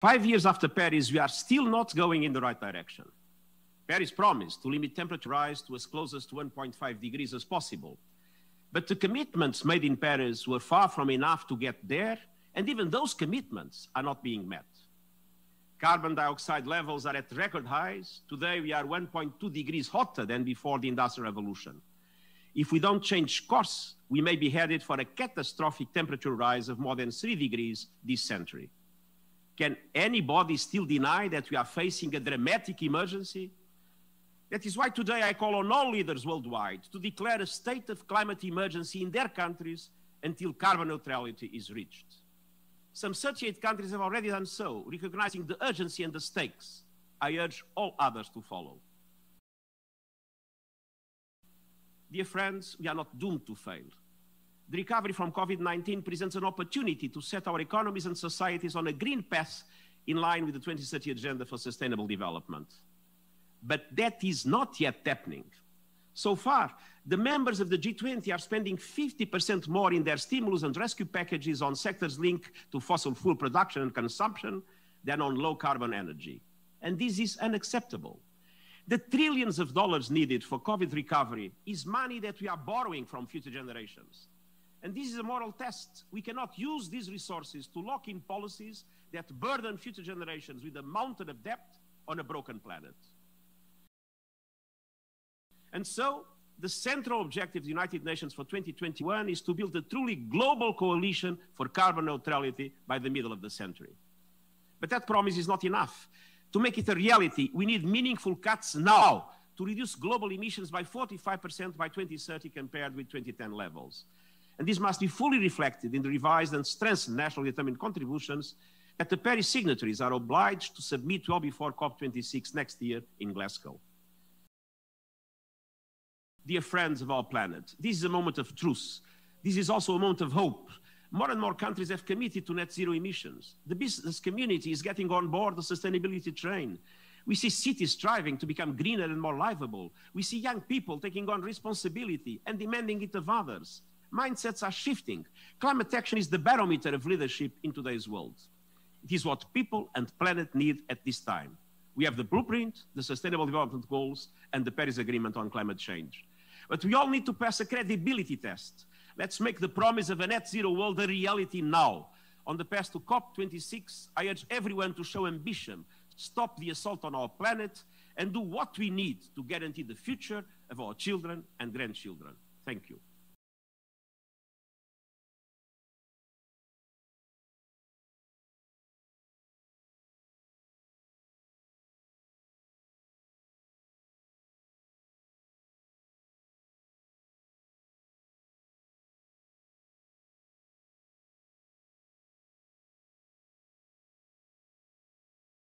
5 years after Paris, we are still not going in the right direction. Paris promised to limit temperature rise to as close as to 1.5 degrees as possible. But the commitments made in Paris were far from enough to get there, and even those commitments are not being met. Carbon dioxide levels are at record highs. Today, we are 1.2 degrees hotter than before the Industrial Revolution. If we don't change course, we may be headed for a catastrophic temperature rise of more than 3 degrees this century. Can anybody still deny that we are facing a dramatic emergency? That is why today I call on all leaders worldwide to declare a state of climate emergency in their countries until carbon neutrality is reached. Some 38 countries have already done so, recognizing the urgency and the stakes. I urge all others to follow. Dear friends, we are not doomed to fail. The recovery from COVID-19 presents an opportunity to set our economies and societies on a green path in line with the 2030 Agenda for Sustainable Development. But that is not yet happening. So far, the members of the G20 are spending 50% more in their stimulus and rescue packages on sectors linked to fossil fuel production and consumption than on low-carbon energy. And this is unacceptable. The trillions of dollars needed for COVID recovery is money that we are borrowing from future generations. And this is a moral test. We cannot use these resources to lock in policies that burden future generations with a mountain of debt on a broken planet. And so, the central objective of the United Nations for 2021 is to build a truly global coalition for carbon neutrality by the middle of the century. But that promise is not enough. To make it a reality, we need meaningful cuts now to reduce global emissions by 45% by 2030 compared with 2010 levels. And this must be fully reflected in the revised and strengthened nationally determined contributions that the Paris signatories are obliged to submit well before COP26 next year in Glasgow. Dear friends of our planet, this is a moment of truth. This is also a moment of hope. More and more countries have committed to net zero emissions. The business community is getting on board the sustainability train. We see cities striving to become greener and more livable. We see young people taking on responsibility and demanding it of others. Mindsets are shifting. Climate action is the barometer of leadership in today's world. It is what people and planet need at this time. We have the blueprint, the Sustainable Development Goals, and the Paris Agreement on climate change. But we all need to pass a credibility test. Let's make the promise of a net zero world a reality now. On the path to COP26, I urge everyone to show ambition, stop the assault on our planet, and do what we need to guarantee the future of our children and grandchildren. Thank you.